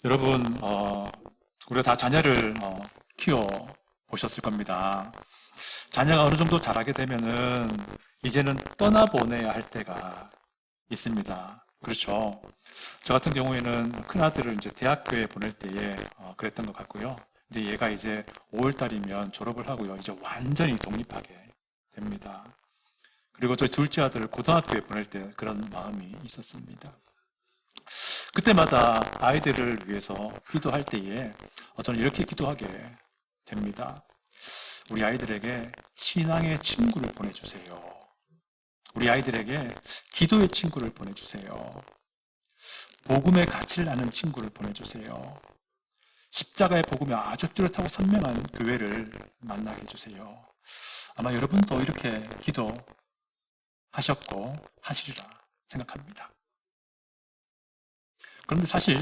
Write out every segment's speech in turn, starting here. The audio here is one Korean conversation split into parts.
여러분, 우리가 다 자녀를 키워 보셨을 겁니다. 자녀가 어느 정도 자라게 되면은 이제는 떠나보내야 할 때가 있습니다. 그렇죠. 저 같은 경우에는 큰아들을 이제 대학교에 보낼 때에 그랬던 것 같고요. 근데 얘가 이제 5월 달이면 졸업을 하고요. 이제 완전히 독립하게 됩니다. 그리고 저희 둘째 아들을 고등학교에 보낼 때 그런 마음이 있었습니다. 그때마다 아이들을 위해서 기도할 때에 저는 이렇게 기도하게 됩니다. 우리 아이들에게 신앙의 친구를 보내주세요. 우리 아이들에게 기도의 친구를 보내주세요. 복음의 가치를 아는 친구를 보내주세요. 십자가의 복음이 아주 뚜렷하고 선명한 교회를 만나게 해주세요. 아마 여러분도 이렇게 기도하셨고 하시리라 생각합니다. 그런데 사실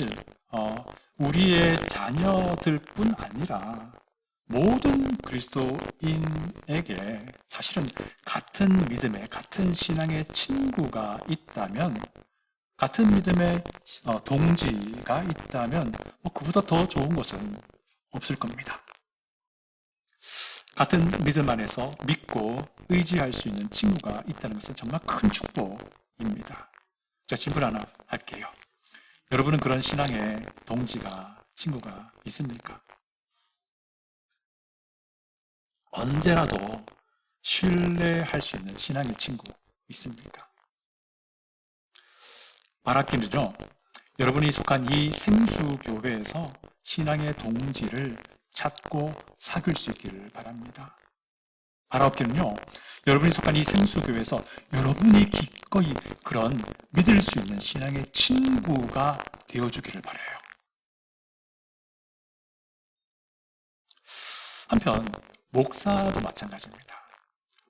우리의 자녀들뿐 아니라 모든 그리스도인에게 사실은 같은 믿음의, 같은 신앙의 친구가 있다면, 같은 믿음의 동지가 있다면 그보다 더 좋은 것은 없을 겁니다. 같은 믿음 안에서 믿고 의지할 수 있는 친구가 있다는 것은 정말 큰 축복입니다. 제가 질문 하나 할게요. 여러분은 그런 신앙의 동지가, 친구가 있습니까? 언제라도 신뢰할 수 있는 신앙의 친구 있습니까? 바라기는요, 여러분이 속한 이 생수교회에서 신앙의 동지를 찾고 사귈 수 있기를 바랍니다. 바라옵기는요, 여러분이 속한 이 생수교회에서 여러분이 기꺼이 그런 믿을 수 있는 신앙의 친구가 되어주기를 바라요. 한편 목사도 마찬가지입니다.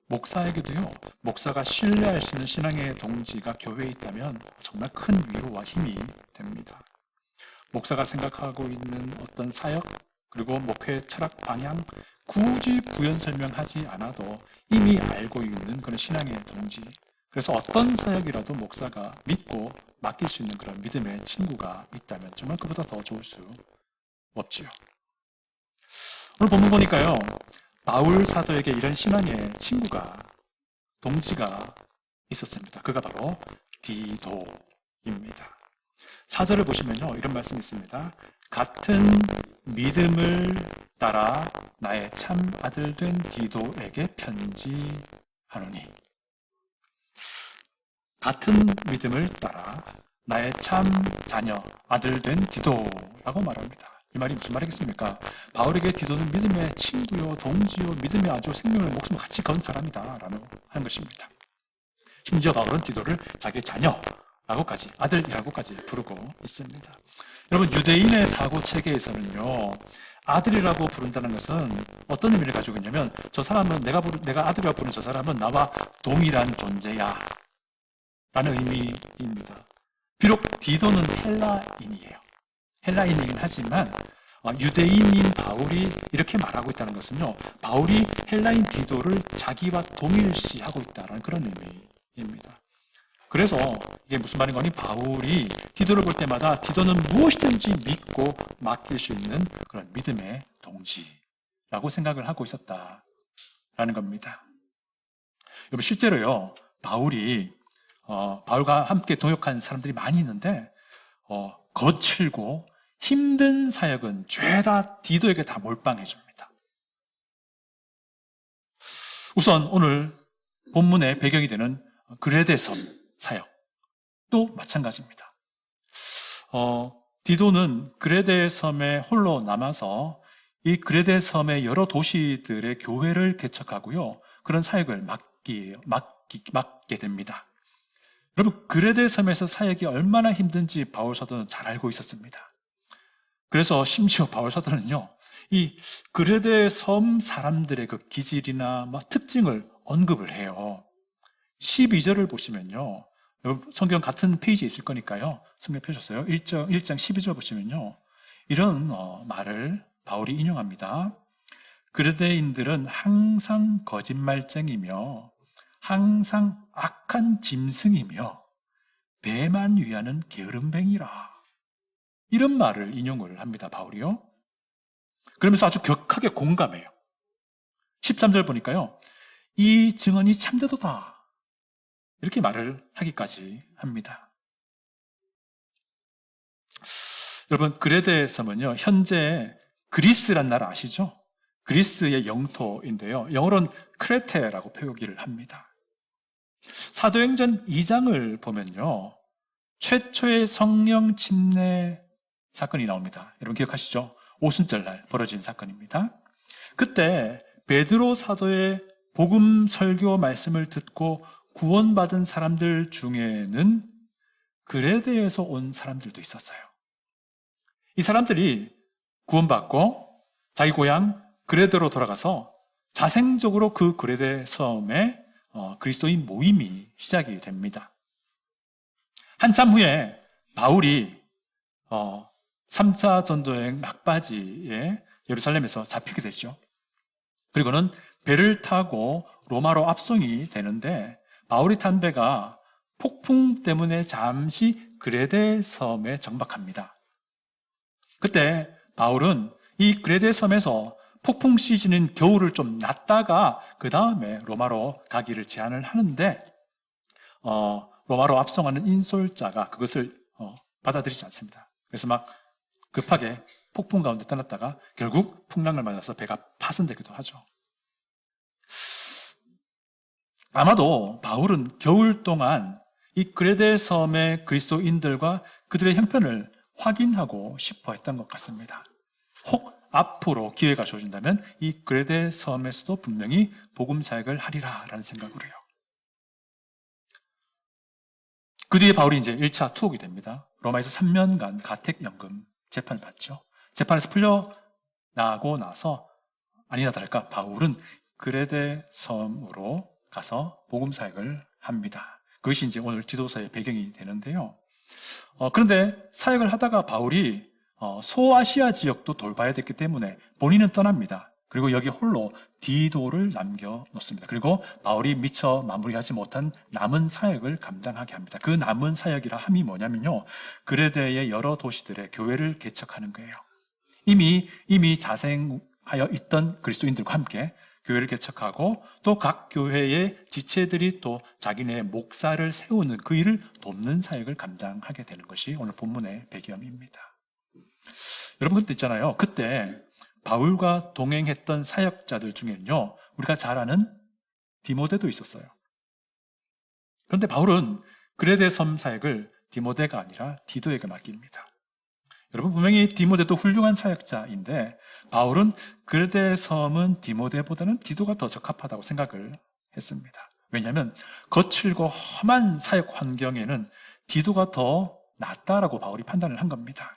목사에게도요, 목사가 신뢰할 수 있는 신앙의 동지가 교회에 있다면 정말 큰 위로와 힘이 됩니다. 목사가 생각하고 있는 어떤 사역, 그리고 목회 철학 방향, 굳이 부연 설명하지 않아도 이미 알고 있는 그런 신앙의 동지. 그래서 어떤 사역이라도 목사가 믿고 맡길 수 있는 그런 믿음의 친구가 있다면 정말 그보다 더 좋을 수 없지요. 오늘 본문 보니까요, 바울 사도에게 이런 신앙의 친구가, 동지가 있었습니다. 그가 바로 디도입니다. 4절을 보시면요, 이런 말씀이 있습니다. 같은 믿음을 따라 나의 참 아들 된 디도에게 편지하노니. 같은 믿음을 따라 나의 참 자녀, 아들 된 디도라고 말합니다. 이 말이 무슨 말이겠습니까? 바울에게 디도는 믿음의 친구요, 동지요, 믿음의 아주 생명을 목숨을 같이 건 사람이다 라는 하는 것입니다. 심지어 바울은 디도를 자기 자녀라고까지, 아들이라고까지 부르고 있습니다. 여러분, 유대인의 사고 체계에서는요, 아들이라고 부른다는 것은 어떤 의미를 가지고 있냐면, 저 사람은 내가 아들이라고 부르는 저 사람은 나와 동일한 존재야 라는 의미입니다. 비록 디도는 헬라인이에요. 헬라인이긴 하지만 유대인인 바울이 이렇게 말하고 있다는 것은요, 바울이 헬라인 디도를 자기와 동일시하고 있다는 그런 의미입니다. 그래서 이게 무슨 말인 거니? 바울이 디도를 볼 때마다 디도는 무엇이든지 믿고 맡길 수 있는 그런 믿음의 동지라고 생각을 하고 있었다라는 겁니다. 여러분, 실제로요, 바울과 함께 동역한 사람들이 많이 있는데 거칠고 힘든 사역은 죄다 디도에게 다 몰빵해 줍니다. 우선 오늘 본문의 배경이 되는 그레데 섬 사역도 마찬가지입니다. 디도는 그레데 섬에 홀로 남아서 이 그레데 섬의 여러 도시들의 교회를 개척하고요, 그런 사역을 맡게 됩니다. 여러분, 그레데 섬에서 사역이 얼마나 힘든지 바울 사도는 잘 알고 있었습니다. 그래서 심지어 바울 사도는요, 이 그레데 섬 사람들의 그 기질이나 특징을 언급을 해요. 12절을 보시면요, 성경 같은 페이지에 있을 거니까요, 성경 펴셨어요. 1장 12절 보시면요, 이런 말을 바울이 인용합니다. 그레데인들은 항상 거짓말쟁이며 항상 악한 짐승이며 배만 위하는 게으름뱅이라. 이런 말을 인용을 합니다, 바울이요. 그러면서 아주 격하게 공감해요. 13절 보니까요. 이 증언이 참되도다. 이렇게 말을 하기까지 합니다. 여러분, 그레데 섬은요, 현재 그리스란 나라 아시죠? 그리스의 영토인데요. 영어로는 크레테라고 표기를 합니다. 사도행전 2장을 보면요. 최초의 성령 침례 사건이 나옵니다. 여러분 기억하시죠? 오순절 날 벌어진 사건입니다. 그때 베드로 사도의 복음 설교 말씀을 듣고 구원받은 사람들 중에는 그레데에서 온 사람들도 있었어요. 이 사람들이 구원받고 자기 고향 그레데로 돌아가서 자생적으로 그 그레데 섬에 그리스도인 모임이 시작이 됩니다. 한참 후에 바울이 3차 전도여행 막바지에 예루살렘에서 잡히게 되죠. 그리고는 배를 타고 로마로 압송이 되는데 바울이 탄 배가 폭풍 때문에 잠시 그레데 섬에 정박합니다. 그때 바울은 이 그레데 섬에서 폭풍 시즌인 겨울을 좀 놨다가 그 다음에 로마로 가기를 제안을 하는데 로마로 압송하는 인솔자가 그것을 받아들이지 않습니다. 그래서 막 급하게 폭풍 가운데 떠났다가 결국 풍랑을 맞아서 배가 파손되기도 하죠. 아마도 바울은 겨울 동안 이 그레데 섬의 그리스도인들과 그들의 형편을 확인하고 싶어 했던 것 같습니다. 혹 앞으로 기회가 주어진다면 이 그레데 섬에서도 분명히 복음 사역을 하리라라는 생각으로 해요. 그 뒤에 바울이 이제 1차 투옥이 됩니다. 로마에서 3년간 가택연금 재판을 받죠. 재판에서 풀려나고 나서 아니나 다를까 바울은 그레데 섬으로 가서 복음 사역을 합니다. 그것이 이제 오늘 지도서의 배경이 되는데요. 그런데 사역을 하다가 바울이 소아시아 지역도 돌봐야 됐기 때문에 본인은 떠납니다. 그리고 여기 홀로 디도를 남겨놓습니다. 그리고 바울이 미처 마무리하지 못한 남은 사역을 감당하게 합니다. 그 남은 사역이라 함이 뭐냐면요. 그레데의 여러 도시들의 교회를 개척하는 거예요. 이미 자생하여 있던 그리스도인들과 함께 교회를 개척하고 또 각 교회의 지체들이 또 자기네 목사를 세우는 그 일을 돕는 사역을 감당하게 되는 것이 오늘 본문의 배경입니다. 여러분 그때 있잖아요. 그때 바울과 동행했던 사역자들 중에는요. 우리가 잘 아는 디모데도 있었어요. 그런데 바울은 그레데 섬 사역을 디모데가 아니라 디도에게 맡깁니다. 여러분 분명히 디모데도 훌륭한 사역자인데 바울은 그레데 섬은 디모데보다는 디도가 더 적합하다고 생각을 했습니다. 왜냐하면 거칠고 험한 사역 환경에는 디도가 더 낫다라고 바울이 판단을 한 겁니다.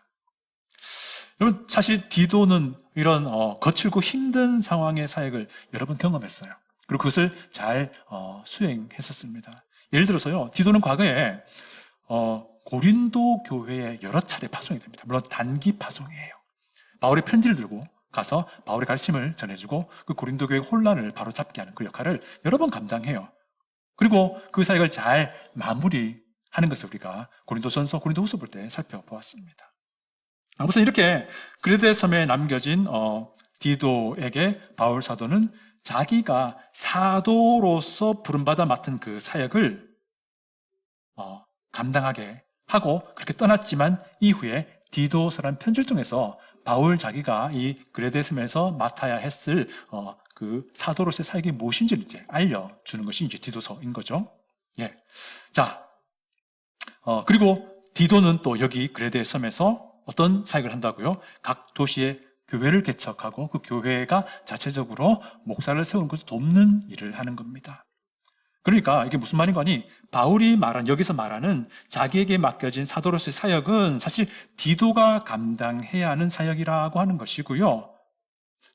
여러분 사실 디도는 이런 거칠고 힘든 상황의 사역을 여러 번 경험했어요. 그리고 그것을 잘 수행했었습니다. 예를 들어서요, 디도는 과거에 고린도 교회에 여러 차례 파송이 됩니다. 물론 단기 파송이에요. 바울의 편지를 들고 가서 바울의 가르침을 전해주고 그 고린도 교회의 혼란을 바로잡게 하는 그 역할을 여러 번 감당해요. 그리고 그 사역을 잘 마무리하는 것을 우리가 고린도전서, 고린도후서 볼 때 살펴보았습니다. 아무튼 이렇게 그레데 섬에 남겨진 디도에게 바울 사도는 자기가 사도로서 부름받아 맡은 그 사역을 감당하게 하고 그렇게 떠났지만 이후에 디도서라는 편지를 통해서 바울 자기가 이 그레데 섬에서 맡아야 했을 그 사도로서의 사역이 무엇인지를 이제 알려주는 것이 이제 디도서인 거죠. 예. 자, 그리고 디도는 또 여기 그레데 섬에서 어떤 사역을 한다고요? 각 도시의 교회를 개척하고 그 교회가 자체적으로 목사를 세우는 것을 돕는 일을 하는 겁니다. 그러니까 이게 무슨 말인가 하니 바울이 여기서 말하는 자기에게 맡겨진 사도로서의 사역은 사실 디도가 감당해야 하는 사역이라고 하는 것이고요.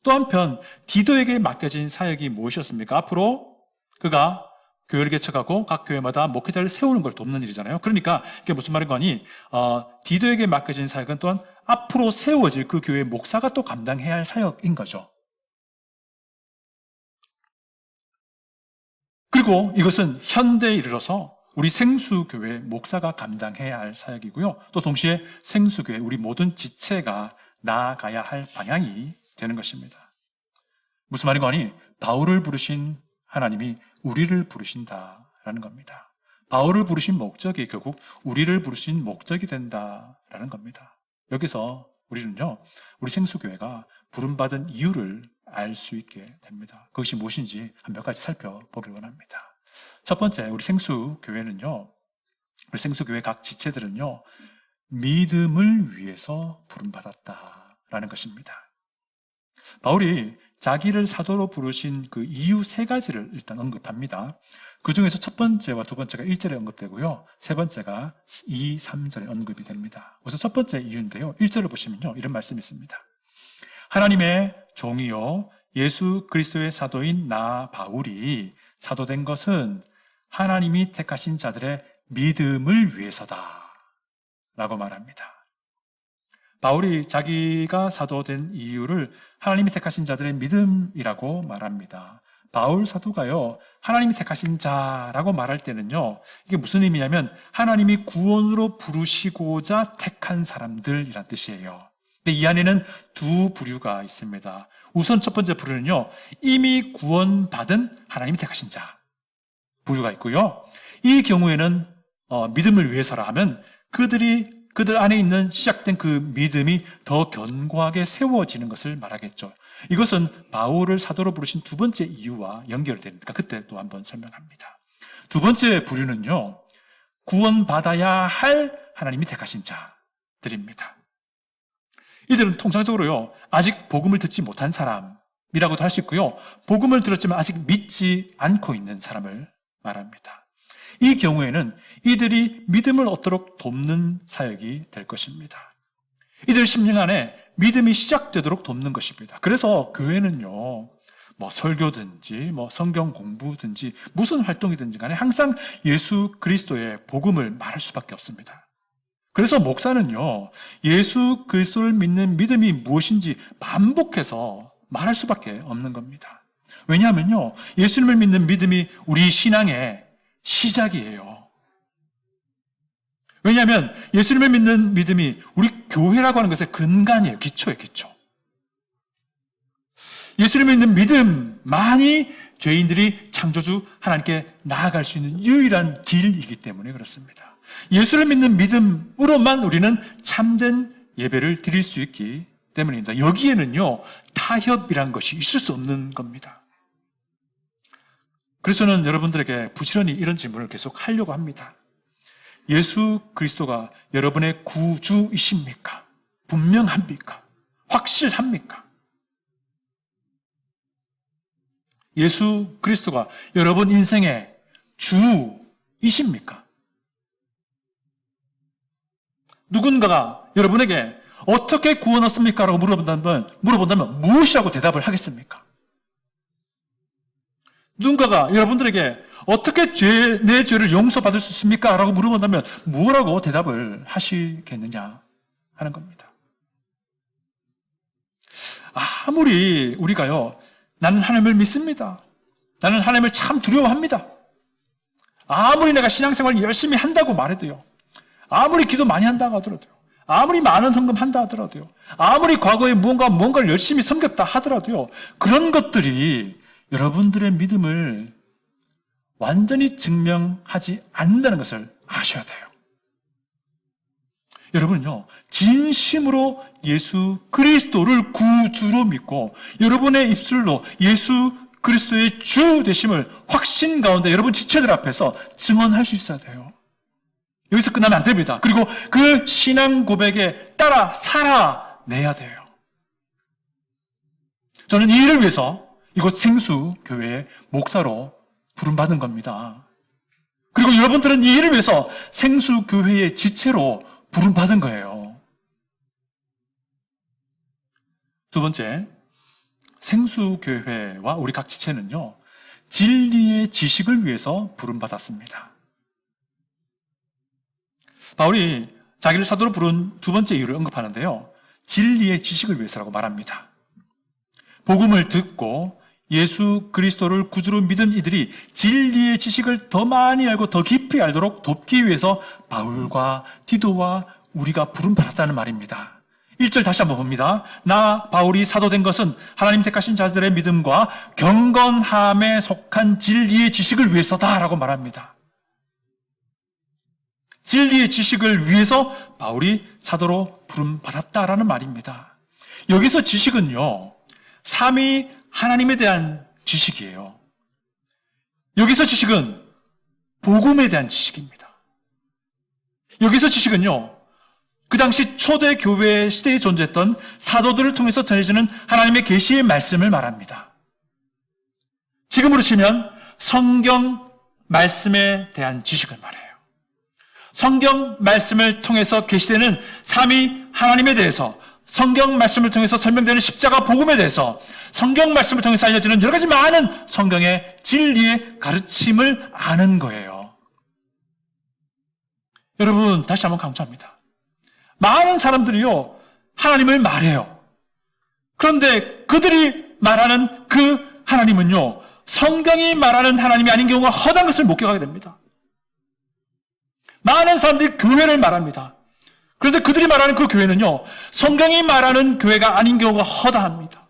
또 한편 디도에게 맡겨진 사역이 무엇이었습니까? 앞으로 그가 교회를 개척하고 각 교회마다 목회자를 세우는 걸 돕는 일이잖아요. 그러니까 이게 무슨 말인가 하니 디도에게 맡겨진 사역은 또한 앞으로 세워질 그 교회의 목사가 또 감당해야 할 사역인 거죠. 그리고 이것은 현대에 이르러서 우리 생수교회 목사가 감당해야 할 사역이고요. 또 동시에 생수교회 우리 모든 지체가 나아가야 할 방향이 되는 것입니다. 무슨 말인가 하니 바울을 부르신 하나님이 우리를 부르신다라는 겁니다. 바울을 부르신 목적이 결국 우리를 부르신 목적이 된다라는 겁니다. 여기서 우리는요, 우리 생수교회가 부름받은 이유를 알 수 있게 됩니다. 그것이 무엇인지 한 몇 가지 살펴보길 원합니다. 첫 번째, 우리 생수교회는요, 우리 생수교회 각 지체들은요, 믿음을 위해서 부름받았다라는 것입니다. 바울이 자기를 사도로 부르신 그 이유 세 가지를 일단 언급합니다. 그 중에서 첫 번째와 두 번째가 1절에 언급되고요. 세 번째가 2, 3절에 언급이 됩니다. 우선 첫 번째 이유인데요. 1절을 보시면요, 이런 말씀이 있습니다. 하나님의 종이요 예수 그리스도의 사도인 나 바울이 사도된 것은 하나님이 택하신 자들의 믿음을 위해서다 라고 말합니다. 바울이 자기가 사도된 이유를 하나님이 택하신 자들의 믿음이라고 말합니다. 바울 사도가요, 하나님이 택하신 자라고 말할 때는요, 이게 무슨 의미냐면 하나님이 구원으로 부르시고자 택한 사람들이란 뜻이에요. 근데 이 안에는 두 부류가 있습니다. 우선 첫 번째 부류는요, 이미 구원받은 하나님이 택하신 자 부류가 있고요. 이 경우에는 믿음을 위해서라 하면 그들 안에 있는 시작된 그 믿음이 더 견고하게 세워지는 것을 말하겠죠. 이것은 바울을 사도로 부르신 두 번째 이유와 연결되니까 그때 또 한번 설명합니다. 두 번째 부류는요, 구원받아야 할 하나님이 택하신 자들입니다. 이들은 통상적으로요, 아직 복음을 듣지 못한 사람이라고도 할 수 있고요, 복음을 들었지만 아직 믿지 않고 있는 사람을 말합니다. 이 경우에는 이들이 믿음을 얻도록 돕는 사역이 될 것입니다. 이들 심령 안에 믿음이 시작되도록 돕는 것입니다. 그래서 교회는요, 설교든지 성경 공부든지 무슨 활동이든지 간에 항상 예수 그리스도의 복음을 말할 수밖에 없습니다. 그래서 목사는요, 예수 그리스도를 믿는 믿음이 무엇인지 반복해서 말할 수밖에 없는 겁니다. 왜냐하면요, 예수님을 믿는 믿음이 우리 신앙의 시작이에요. 왜냐하면 예수님을 믿는 믿음이 우리 교회라고 하는 것의 근간이에요. 기초예요, 기초. 예수님을 믿는 믿음만이 죄인들이 창조주 하나님께 나아갈 수 있는 유일한 길이기 때문에 그렇습니다. 예수를 믿는 믿음으로만 우리는 참된 예배를 드릴 수 있기 때문입니다. 여기에는요, 타협이란 것이 있을 수 없는 겁니다. 그래서 저는 여러분들에게 부지런히 이런 질문을 계속 하려고 합니다. 예수 그리스도가 여러분의 구주이십니까? 분명합니까? 확실합니까? 예수 그리스도가 여러분 인생의 주이십니까? 누군가가 여러분에게 어떻게 구원 얻습니까? 라고 물어본다면 무엇이라고 대답을 하겠습니까? 누군가가 여러분들에게 어떻게 내 죄를 용서받을 수 있습니까? 라고 물어본다면 뭐라고 대답을 하시겠느냐 하는 겁니다. 아무리 우리가요, 나는 하나님을 믿습니다. 나는 하나님을 참 두려워합니다. 아무리 내가 신앙생활을 열심히 한다고 말해도요, 아무리 기도 많이 한다고 하더라도요, 아무리 많은 헌금한다 하더라도요, 아무리 과거에 무언가를 열심히 섬겼다 하더라도요, 그런 것들이 여러분들의 믿음을 완전히 증명하지 않는다는 것을 아셔야 돼요. 여러분은요, 진심으로 예수 그리스도를 구주로 믿고 여러분의 입술로 예수 그리스도의 주 되심을 확신 가운데 여러분 지체들 앞에서 증언할 수 있어야 돼요. 여기서 끝나면 안 됩니다. 그리고 그 신앙 고백에 따라 살아내야 돼요. 저는 이 일을 위해서 이곳 생수교회의 목사로 부름받은 겁니다. 그리고 여러분들은 이 일을 위해서 생수교회의 지체로 부름받은 거예요. 두 번째, 생수교회와 우리 각 지체는요, 진리의 지식을 위해서 부름받았습니다. 바울이 자기를 사도로 부른 두 번째 이유를 언급하는데요, 진리의 지식을 위해서라고 말합니다. 복음을 듣고 예수 그리스도를 구주로 믿은 이들이 진리의 지식을 더 많이 알고 더 깊이 알도록 돕기 위해서 바울과 디도와 우리가 부름받았다는 말입니다. 1절 다시 한번 봅니다. 나 바울이 사도된 것은 하나님 택하신 자들의 믿음과 경건함에 속한 진리의 지식을 위해서다라고 말합니다. 진리의 지식을 위해서 바울이 사도로 부름받았다라는 말입니다. 여기서 지식은요, 삼위 하나님에 대한 지식이에요. 여기서 지식은 복음에 대한 지식입니다. 여기서 지식은요, 그 당시 초대 교회 시대에 존재했던 사도들을 통해서 전해지는 하나님의 계시의 말씀을 말합니다. 지금으로 치면 성경 말씀에 대한 지식을 말해요. 성경 말씀을 통해서 계시되는 삼위 하나님에 대해서, 성경 말씀을 통해서 설명되는 십자가 복음에 대해서, 성경 말씀을 통해서 알려지는 여러 가지 많은 성경의 진리의 가르침을 아는 거예요. 여러분, 다시 한번 강조합니다. 많은 사람들이요, 하나님을 말해요. 그런데 그들이 말하는 그 하나님은요, 성경이 말하는 하나님이 아닌 경우가 허다한 것을 목격하게 됩니다. 많은 사람들이 교회를 말합니다. 그런데 그들이 말하는 그 교회는요, 성경이 말하는 교회가 아닌 경우가 허다합니다.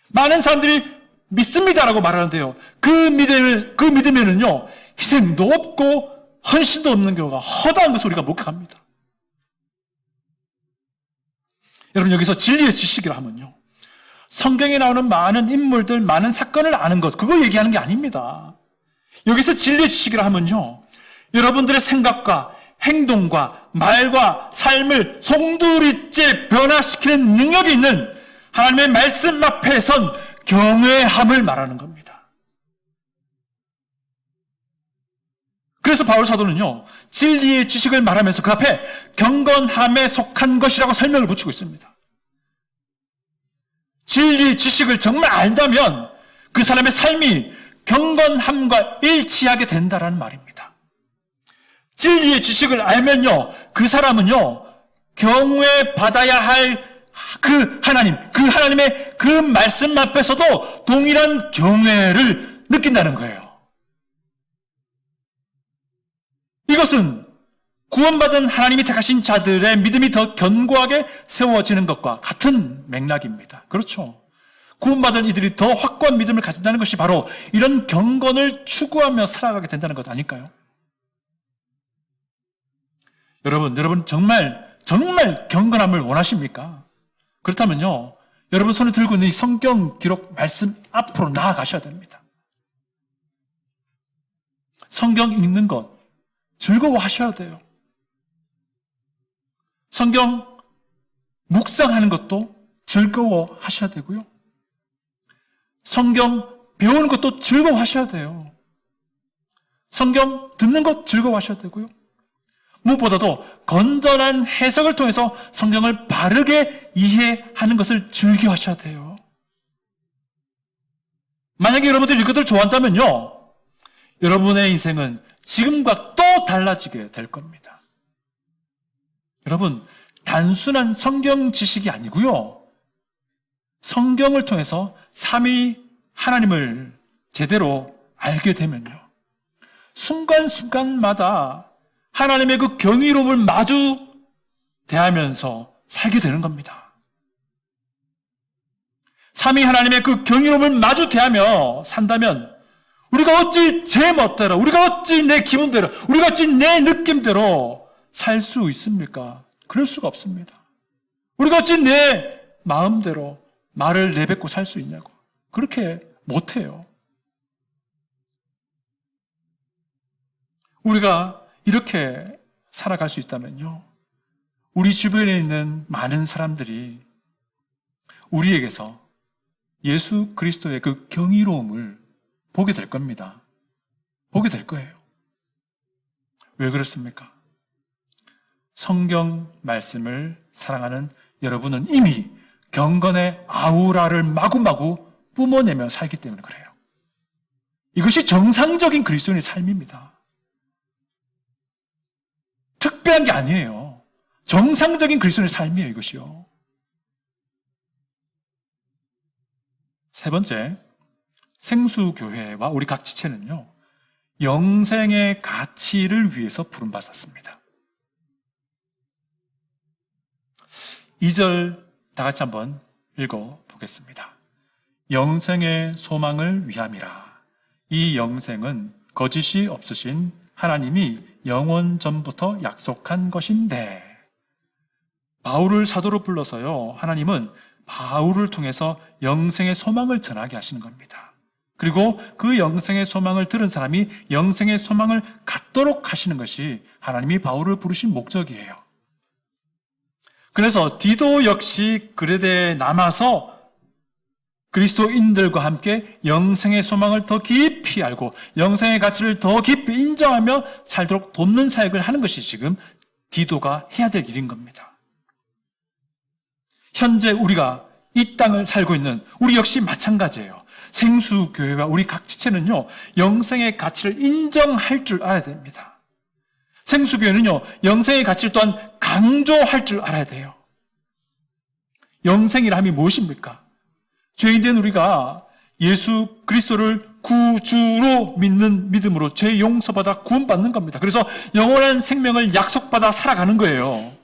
많은 사람들이 믿습니다라고 말하는데요, 그 믿음에는요, 희생도 없고 헌신도 없는 경우가 허다한 것을 우리가 목격합니다. 여러분, 여기서 진리의 지식이라 하면요, 성경에 나오는 많은 인물들, 많은 사건을 아는 것, 그거 얘기하는 게 아닙니다. 여기서 진리의 지식이라 하면요, 여러분들의 생각과 행동과 말과 삶을 송두리째 변화시키는 능력이 있는 하나님의 말씀 앞에 선 경외함을 말하는 겁니다. 그래서 바울 사도는요, 진리의 지식을 말하면서 그 앞에 경건함에 속한 것이라고 설명을 붙이고 있습니다. 진리의 지식을 정말 안다면 그 사람의 삶이 경건함과 일치하게 된다라는 말입니다. 진리의 지식을 알면요, 그 사람은요, 경외받아야 할 그 하나님의 그 말씀 앞에서도 동일한 경외를 느낀다는 거예요. 이것은 구원받은 하나님이 택하신 자들의 믿음이 더 견고하게 세워지는 것과 같은 맥락입니다. 그렇죠. 구원받은 이들이 더 확고한 믿음을 가진다는 것이 바로 이런 경건을 추구하며 살아가게 된다는 것 아닐까요? 여러분 정말 경건함을 원하십니까? 그렇다면요, 여러분 손에 들고 있는 이 성경 기록 말씀 앞으로 나아가셔야 됩니다. 성경 읽는 것 즐거워하셔야 돼요. 성경 묵상하는 것도 즐거워하셔야 되고요. 성경 배우는 것도 즐거워하셔야 돼요. 성경 듣는 것 즐거워하셔야 되고요. 무엇보다도 건전한 해석을 통해서 성경을 바르게 이해하는 것을 즐겨하셔야 돼요. 만약에 여러분들이 이것을 좋아한다면요, 여러분의 인생은 지금과 또 달라지게 될 겁니다. 여러분, 단순한 성경 지식이 아니고요, 성경을 통해서 삼위 하나님을 제대로 알게 되면요, 순간순간마다 하나님의 그 경이로움을 마주 대하면서 살게 되는 겁니다. 삼위 하나님의 그 경이로움을 마주 대하며 산다면 우리가 어찌 제 멋대로, 우리가 어찌 내 기분대로, 우리가 어찌 내 느낌대로 살 수 있습니까? 그럴 수가 없습니다. 우리가 어찌 내 마음대로 말을 내뱉고 살 수 있냐고. 그렇게 못해요. 우리가 이렇게 살아갈 수 있다면요, 우리 주변에 있는 많은 사람들이 우리에게서 예수 그리스도의 그 경이로움을 보게 될 겁니다. 보게 될 거예요. 왜 그렇습니까? 성경 말씀을 사랑하는 여러분은 이미 경건의 아우라를 마구마구 뿜어내며 살기 때문에 그래요. 이것이 정상적인 그리스도인의 삶입니다. 특별한 게 아니에요. 정상적인 그리스도인의 삶이에요, 이것이요. 세 번째, 생수교회와 우리 각 지체는요, 영생의 가치를 위해서 부름받았습니다. 2절 다 같이 한번 읽어보겠습니다. 영생의 소망을 위함이라. 이 영생은 거짓이 없으신 하나님이 영원 전부터 약속한 것인데, 바울을 사도로 불러서요, 하나님은 바울을 통해서 영생의 소망을 전하게 하시는 겁니다. 그리고 그 영생의 소망을 들은 사람이 영생의 소망을 갖도록 하시는 것이 하나님이 바울을 부르신 목적이에요. 그래서 디도 역시 그레데에 남아서 그리스도인들과 함께 영생의 소망을 더 깊이 알고 영생의 가치를 더 깊이 인정하며 살도록 돕는 사역을 하는 것이 지금 디도가 해야 될 일인 겁니다. 현재 우리가 이 땅을 살고 있는 우리 역시 마찬가지예요. 생수교회와 우리 각 지체는요, 영생의 가치를 인정할 줄 알아야 됩니다. 생수교회는요, 영생의 가치를 또한 강조할 줄 알아야 돼요. 영생이라 함이 무엇입니까? 죄인된 우리가 예수 그리스도를 구주로 믿는 믿음으로 죄 용서받아 구원받는 겁니다. 그래서 영원한 생명을 약속받아 살아가는 거예요.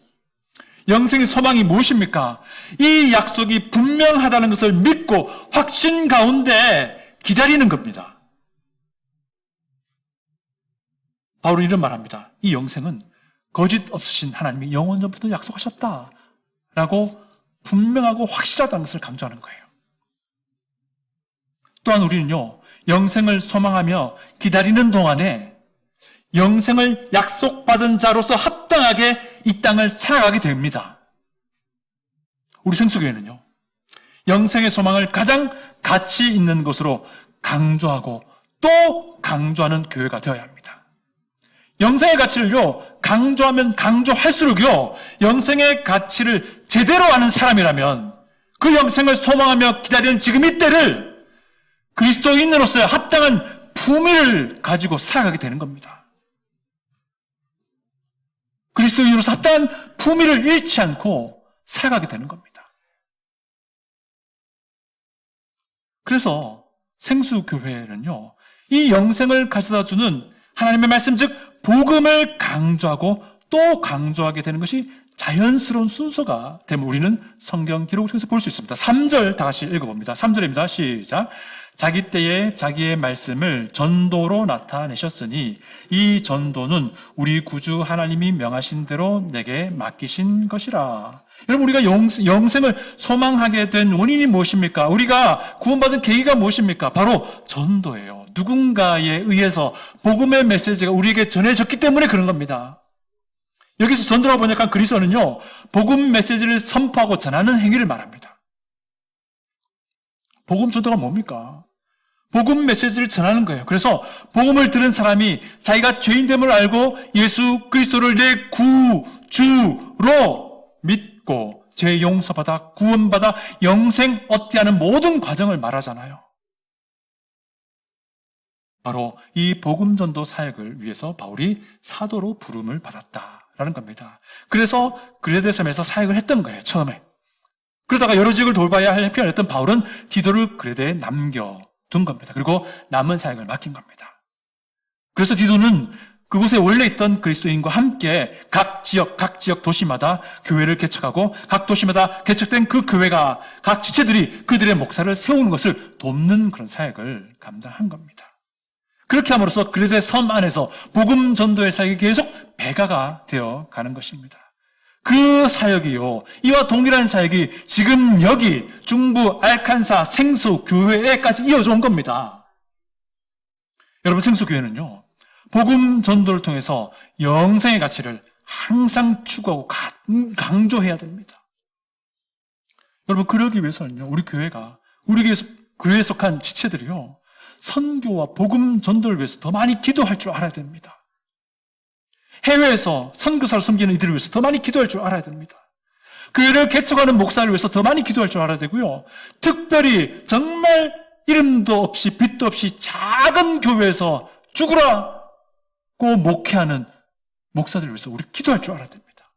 영생의 소망이 무엇입니까? 이 약속이 분명하다는 것을 믿고 확신 가운데 기다리는 겁니다. 바울은 이런 말합니다. 이 영생은 거짓 없으신 하나님이 영원 전부터 약속하셨다라고 분명하고 확실하다는 것을 강조하는 거예요. 또한 우리는요, 영생을 소망하며 기다리는 동안에 영생을 약속받은 자로서 합당하게 이 땅을 살아가게 됩니다. 우리 생수교회는요, 영생의 소망을 가장 가치 있는 것으로 강조하고 또 강조하는 교회가 되어야 합니다. 영생의 가치를요, 강조하면 강조할수록요, 영생의 가치를 제대로 아는 사람이라면 그 영생을 소망하며 기다리는 지금 이때를 그리스도인으로서의 합당한 품위를 가지고 살아가게 되는 겁니다. 그리스도인으로서 합당한 품위를 잃지 않고 살아가게 되는 겁니다. 그래서 생수교회는요, 이 영생을 가져다주는 하나님의 말씀, 즉 복음을 강조하고 또 강조하게 되는 것이 자연스러운 순서가 되면 우리는 성경 기록을 통해서 볼 수 있습니다. 3절 다시 읽어봅니다. 3절입니다. 시작. 자기 때에 자기의 말씀을 전도로 나타내셨으니 이 전도는 우리 구주 하나님이 명하신 대로 내게 맡기신 것이라. 여러분, 우리가 영생을 소망하게 된 원인이 무엇입니까? 우리가 구원받은 계기가 무엇입니까? 바로 전도예요. 누군가에 의해서 복음의 메시지가 우리에게 전해졌기 때문에 그런 겁니다. 여기서 전도라고 번역한 그리스어는요, 복음 메시지를 선포하고 전하는 행위를 말합니다. 복음 전도가 뭡니까? 복음 메시지를 전하는 거예요. 그래서 복음을 들은 사람이 자기가 죄인됨을 알고 예수 그리스도를 내 구주로 믿고 죄 용서받아 구원받아 영생 얻게 하는 모든 과정을 말하잖아요. 바로 이 복음 전도 사역을 위해서 바울이 사도로 부름을 받았다라는 겁니다. 그래서 그레데 섬에서 사역을 했던 거예요, 처음에. 그러다가 여러 지역을 돌봐야 할 필요했던 바울은 디도를 그레데에 남겨둔 겁니다. 그리고 남은 사역을 맡긴 겁니다. 그래서 디도는 그곳에 원래 있던 그리스도인과 함께 각 지역 도시마다 교회를 개척하고 각 도시마다 개척된 그 교회가 각 지체들이 그들의 목사를 세우는 것을 돕는 그런 사역을 감당한 겁니다. 그렇게 함으로써 그레데 섬 안에서 복음 전도의 사역이 계속 배가가 되어 가는 것입니다. 그 사역이요, 이와 동일한 사역이 지금 여기 중부 알칸사 생수교회에까지 이어져 온 겁니다. 여러분, 생수교회는요, 복음 전도를 통해서 영생의 가치를 항상 추구하고 강조해야 됩니다. 여러분, 그러기 위해서는요, 우리 교회에 속한 지체들이요, 선교와 복음 전도를 위해서 더 많이 기도할 줄 알아야 됩니다. 해외에서 선교사를 섬기는 이들을 위해서 더 많이 기도할 줄 알아야 됩니다. 교회를 개척하는 목사를 위해서 더 많이 기도할 줄 알아야 되고요. 특별히 정말 이름도 없이 빛도 없이 작은 교회에서 죽으라고 목회하는 목사들을 위해서 우리 기도할 줄 알아야 됩니다.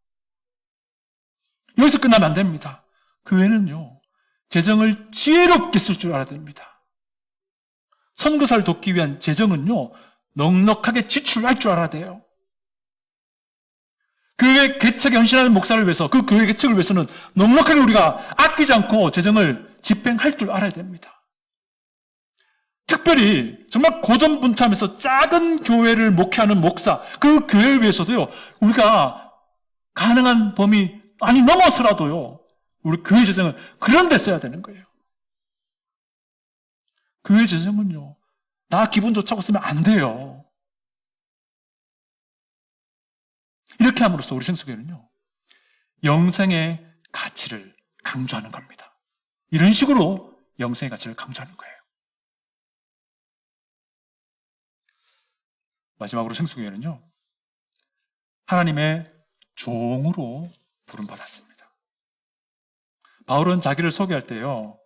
여기서 끝나면 안 됩니다. 교회는요, 재정을 지혜롭게 쓸 줄 알아야 됩니다. 선교사를 돕기 위한 재정은요, 넉넉하게 지출할 줄 알아야 돼요. 교회 개척에 헌신하는 목사를 위해서, 그 교회 개척을 위해서는 넉넉하게 우리가 아끼지 않고 재정을 집행할 줄 알아야 됩니다. 특별히 정말 고전분투하면서 작은 교회를 목회하는 목사, 그 교회를 위해서도요, 우리가 가능한 범위 아니 넘어서라도요, 우리 교회 재정은 그런 데 써야 되는 거예요. 교회 재정은요, 나 기분 좋자고 쓰면 안 돼요. 이렇게 함으로써 우리 생수교회는요, 영생의 가치를 강조하는 겁니다. 이런 식으로 영생의 가치를 강조하는 거예요. 마지막으로 생수교회는요, 하나님의 종으로 부름받았습니다. 바울은 자기를 소개할 때요,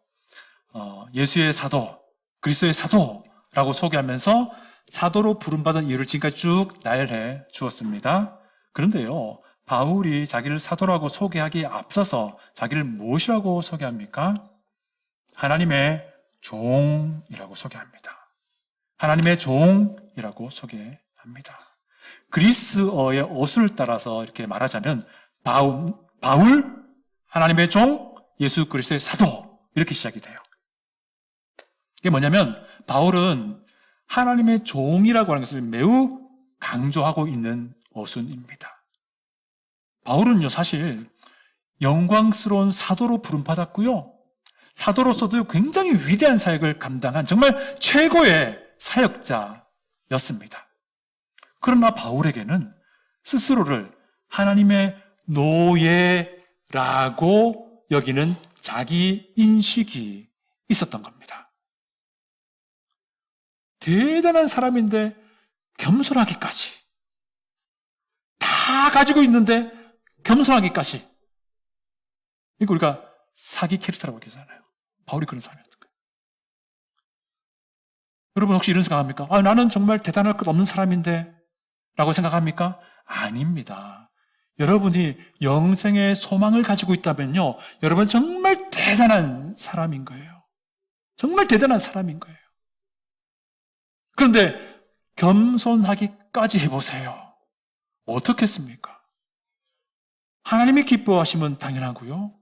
예수의 사도, 그리스도의 사도라고 소개하면서 사도로 부름받은 이유를 지금까지 쭉 나열해 주었습니다. 그런데요, 바울이 자기를 사도라고 소개하기에 앞서서 자기를 무엇이라고 소개합니까? 하나님의 종이라고 소개합니다. 하나님의 종이라고 소개합니다. 그리스어의 어순을 따라서 이렇게 말하자면 바울, 하나님의 종, 예수 그리스도의 사도 이렇게 시작이 돼요. 이게 뭐냐면 바울은 하나님의 종이라고 하는 것을 매우 강조하고 있는 어순입니다. 바울은요, 사실 영광스러운 사도로 부름받았고요, 사도로서도 굉장히 위대한 사역을 감당한 정말 최고의 사역자였습니다. 그러나 바울에게는 스스로를 하나님의 노예라고 여기는 자기 인식이 있었던 겁니다. 대단한 사람인데 겸손하기까지, 다 가지고 있는데 겸손하기까지, 이거 우리가 사기 캐릭터라고 얘기하잖아요. 바울이 그런 사람이었던 거예요. 여러분 혹시 이런 생각합니까? 나는 정말 대단할 것 없는 사람인데 라고 생각합니까? 아닙니다. 여러분이 영생의 소망을 가지고 있다면요, 여러분 정말 대단한 사람인 거예요. 정말 대단한 사람인 거예요. 그런데 겸손하기까지 해보세요. 어떻겠습니까? 하나님이 기뻐하시면 당연하고요,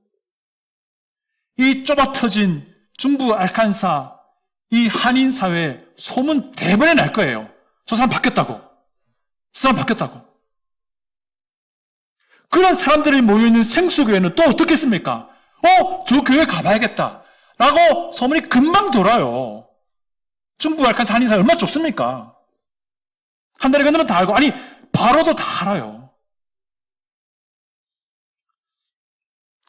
이 좁아터진 중부 알칸사 이 한인 사회에 소문 대번에 날 거예요. 저 사람 바뀌었다고. 저 사람 바뀌었다고. 그런 사람들이 모여있는 생수교회는 또 어떻겠습니까? 저 교회 가봐야겠다 라고 소문이 금방 돌아요. 중부 알칸사 한인 사회 얼마나 좁습니까? 한 달에 건너면 다 알고, 아니 바로도 다 알아요.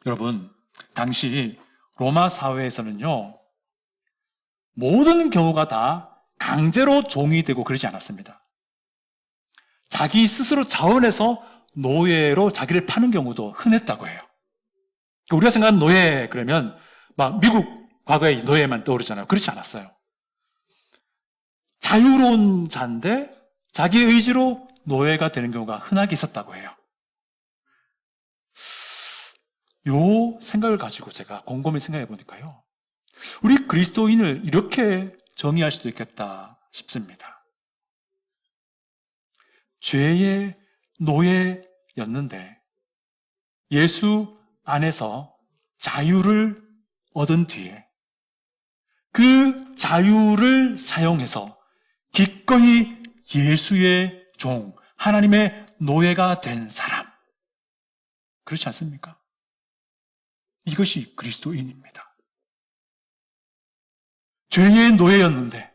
여러분, 당시 로마 사회에서는요, 모든 경우가 다 강제로 종이 되고 그러지 않았습니다. 자기 스스로 자원해서 노예로 자기를 파는 경우도 흔했다고 해요. 우리가 생각하는 노예 그러면 막 미국 과거의 노예만 떠오르잖아요. 그렇지 않았어요. 자유로운 자인데 자기 의지로 노예가 되는 경우가 흔하게 있었다고 해요. 요 생각을 가지고 제가 곰곰이 생각해 보니까요, 우리 그리스도인을 이렇게 정의할 수도 있겠다 싶습니다. 죄의 노예였는데 예수 안에서 자유를 얻은 뒤에 그 자유를 사용해서 기꺼이 예수의 종, 하나님의 노예가 된 사람. 그렇지 않습니까? 이것이 그리스도인입니다. 죄의 노예였는데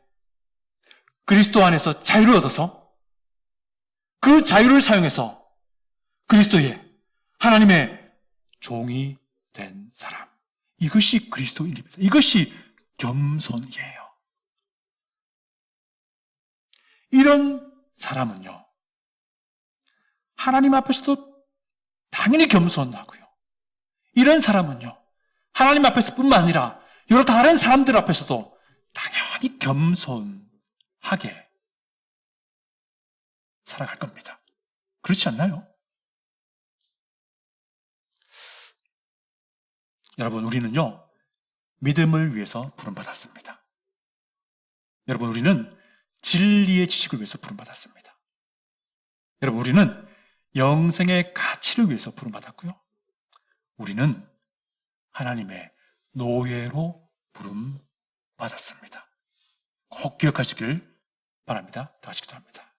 그리스도 안에서 자유를 얻어서 그 자유를 사용해서 그리스도의 하나님의 종이 된 사람. 이것이 그리스도인입니다. 이것이 겸손이에요. 이런 사람은요, 하나님 앞에서도 당연히 겸손하고요, 이런 사람은요, 하나님 앞에서뿐만 아니라 여러 다른 사람들 앞에서도 당연히 겸손하게 살아갈 겁니다. 그렇지 않나요? 여러분, 우리는요, 믿음을 위해서 부름받았습니다. 여러분, 우리는 진리의 지식을 위해서 부름받았습니다. 여러분, 우리는 영생의 가치를 위해서 부름받았고요. 우리는 하나님의 노예로 부름받았습니다. 꼭 기억하시길 바랍니다. 다 같이 기도합니다.